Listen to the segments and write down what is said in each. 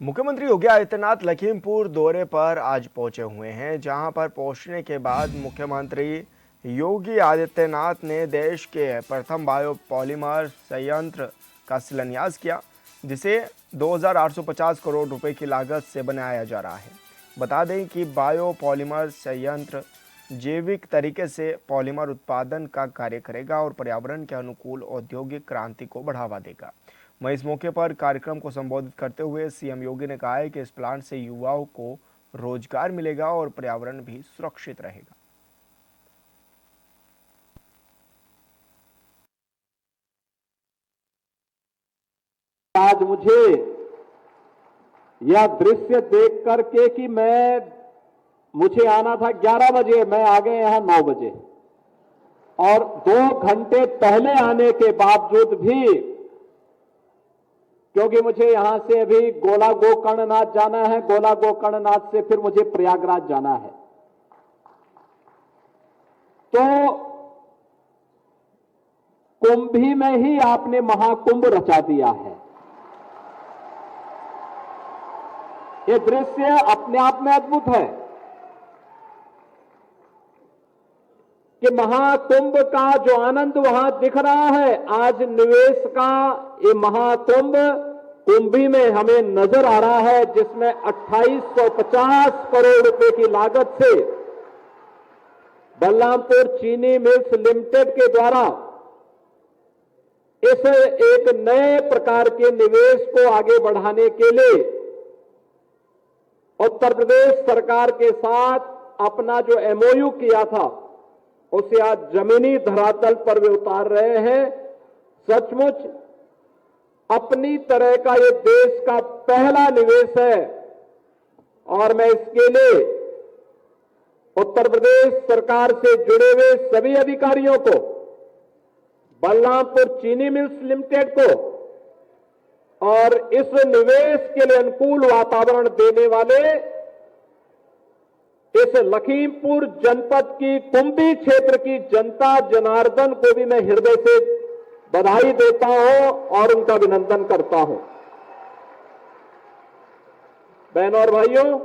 मुख्यमंत्री योगी आदित्यनाथ लखीमपुर दौरे पर आज पहुंचे हुए हैं, जहां पर पहुंचने के बाद मुख्यमंत्री योगी आदित्यनाथ ने देश के प्रथम बायोपॉलीमर संयंत्र का शिलान्यास किया, जिसे 2,850 करोड़ रुपए की लागत से बनाया जा रहा है। बता दें कि बायोपॉलीमर संयंत्र जैविक तरीके से पॉलीमर उत्पादन का कार्य करेगा और पर्यावरण के अनुकूल औद्योगिक क्रांति को बढ़ावा देगा। वहीं इस मौके पर कार्यक्रम को संबोधित करते हुए सीएम योगी ने कहा है कि इस प्लांट से युवाओं को रोजगार मिलेगा और पर्यावरण भी सुरक्षित रहेगा। आज मुझे यह दृश्य देख करके कि मुझे आना था 11 बजे, मैं आ गए यहां 9 बजे और 2 घंटे पहले आने के बावजूद भी, क्योंकि मुझे यहां से अभी गोला गोकर्णनाथ जाना है, गोला गोकर्णनाथ से फिर मुझे प्रयागराज जाना है, तो कुंभी में ही आपने महाकुंभ रचा दिया है। यह दृश्य अपने आप में अद्भुत है कि महाकुंभ का जो आनंद वहां दिख रहा है, आज निवेश का ये महाकुंभ कुंभी में हमें नजर आ रहा है, जिसमें 2850 करोड़ रुपए की लागत से बलरामपुर चीनी मिल्स लिमिटेड के द्वारा इस एक नए प्रकार के निवेश को आगे बढ़ाने के लिए उत्तर प्रदेश सरकार के साथ अपना जो एमओयू किया था, उसे आज जमीनी धरातल पर वे उतार रहे हैं। सचमुच अपनी तरह का ये देश का पहला निवेश है और मैं इसके लिए उत्तर प्रदेश सरकार से जुड़े हुए सभी अधिकारियों को, बलरामपुर चीनी मिल्स लिमिटेड को और इस निवेश के लिए अनुकूल वातावरण देने वाले इस लखीमपुर जनपद की कुंभी क्षेत्र की जनता जनार्दन को भी मैं हृदय से बधाई देता हूं और उनका अभिनंदन करता हूं। बहनों और भाइयों,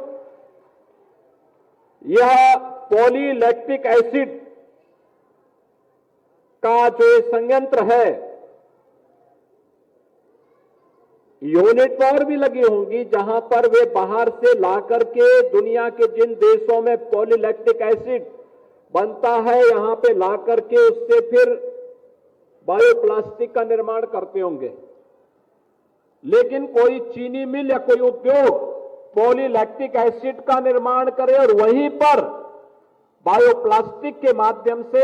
यह पॉलीलैक्टिक एसिड का जो संयंत्र है, यूनिट और भी लगी होंगी जहां पर वे बाहर से ला करके दुनिया के जिन देशों में पॉलीलैक्टिक एसिड बनता है, यहां पे ला करके उससे फिर बायोप्लास्टिक का निर्माण करते होंगे। लेकिन कोई चीनी मिल या कोई उद्योग पॉलीलैक्टिक एसिड का निर्माण करे और वहीं पर बायोप्लास्टिक के माध्यम से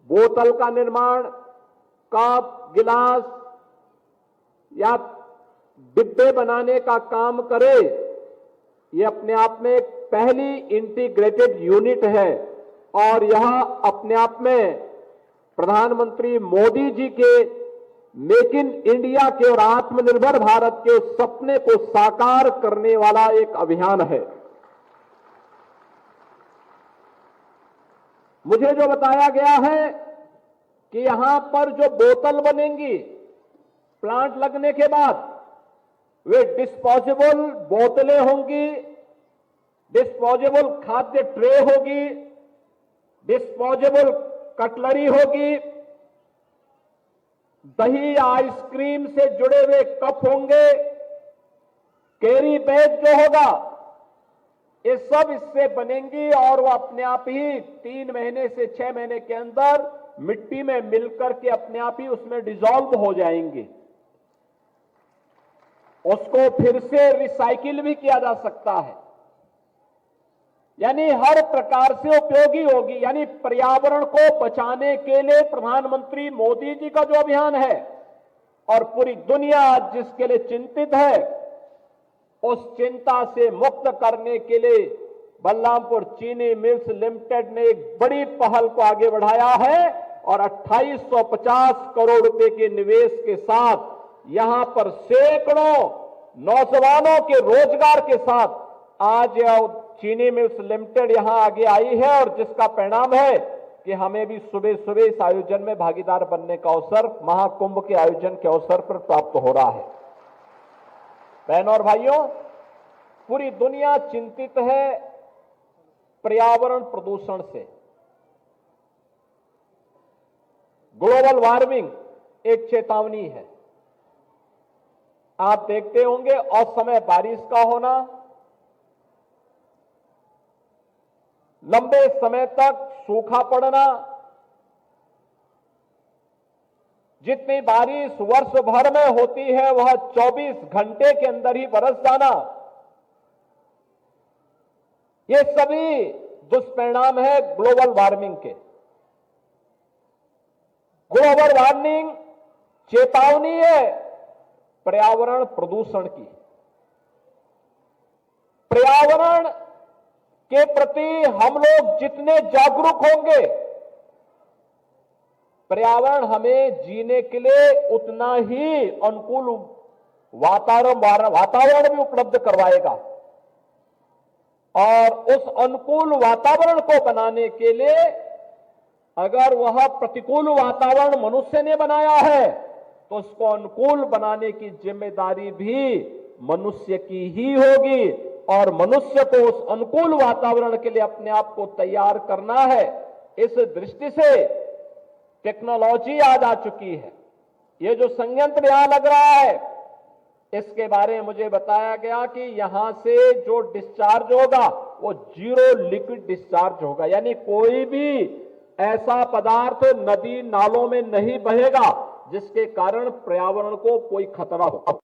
बोतल का निर्माण, कप, गिलास या डिब्बे बनाने का काम करे, यह अपने आप में एक पहली इंटीग्रेटेड यूनिट है और यह अपने आप में प्रधानमंत्री मोदी जी के मेक इन इंडिया के और आत्मनिर्भर भारत के उस सपने को साकार करने वाला एक अभियान है। मुझे जो बताया गया है कि यहां पर जो बोतल बनेंगी प्लांट लगने के बाद, वे डिस्पोजेबल बोतलें होंगी, डिस्पोजेबल खाद्य ट्रे होगी, डिस्पोजेबल कटलरी होगी, दही आइसक्रीम से जुड़े हुए कप होंगे, कैरी बैग जो होगा, ये सब इससे बनेंगी और वो अपने आप ही 3 महीने से 6 महीने के अंदर मिट्टी में मिलकर के अपने आप ही उसमें डिसॉल्व हो जाएंगी। उसको फिर से रिसाइकिल भी किया जा सकता है, यानी हर प्रकार से उपयोगी होगी। यानी पर्यावरण को बचाने के लिए प्रधानमंत्री मोदी जी का जो अभियान है और पूरी दुनिया आज जिसके लिए चिंतित है, उस चिंता से मुक्त करने के लिए बलरामपुर चीनी मिल्स लिमिटेड ने एक बड़ी पहल को आगे बढ़ाया है और 2850 करोड़ रुपए के निवेश के साथ यहां पर सैकड़ों नौजवानों के रोजगार के साथ आज यह चीनी मिल्स लिमिटेड यहां आगे आई है और जिसका परिणाम है कि हमें भी सुबह सुबह इस आयोजन में भागीदार बनने का अवसर महाकुंभ के आयोजन के अवसर पर प्राप्त हो रहा है। बहनों और भाइयों, पूरी दुनिया चिंतित है पर्यावरण प्रदूषण से। ग्लोबल वार्मिंग एक चेतावनी है। आप देखते होंगे असमय बारिश का होना, लंबे समय तक सूखा पड़ना, जितनी बारिश वर्ष भर में होती है वह 24 घंटे के अंदर ही बरस जाना, ये सभी दुष्परिणाम है ग्लोबल वार्मिंग के। ग्लोबल वार्मिंग चेतावनी है पर्यावरण प्रदूषण की। पर्यावरण के प्रति हम लोग जितने जागरूक होंगे, पर्यावरण हमें जीने के लिए उतना ही अनुकूल वातावरण भी उपलब्ध करवाएगा। और उस अनुकूल वातावरण को बनाने के लिए अगर वह प्रतिकूल वातावरण मनुष्य ने बनाया है तो उसको अनुकूल बनाने की जिम्मेदारी भी मनुष्य की ही होगी। और मनुष्य को उस अनुकूल वातावरण के लिए अपने आप को तैयार करना है। इस दृष्टि से टेक्नोलॉजी आज आ चुकी है। ये जो संयंत्र यहां लग रहा है, इसके बारे में मुझे बताया गया कि यहां से जो डिस्चार्ज होगा वो जीरो लिक्विड डिस्चार्ज होगा, यानी कोई भी ऐसा पदार्थ नदी नालों में नहीं बहेगा जिसके कारण पर्यावरण को कोई खतरा हो।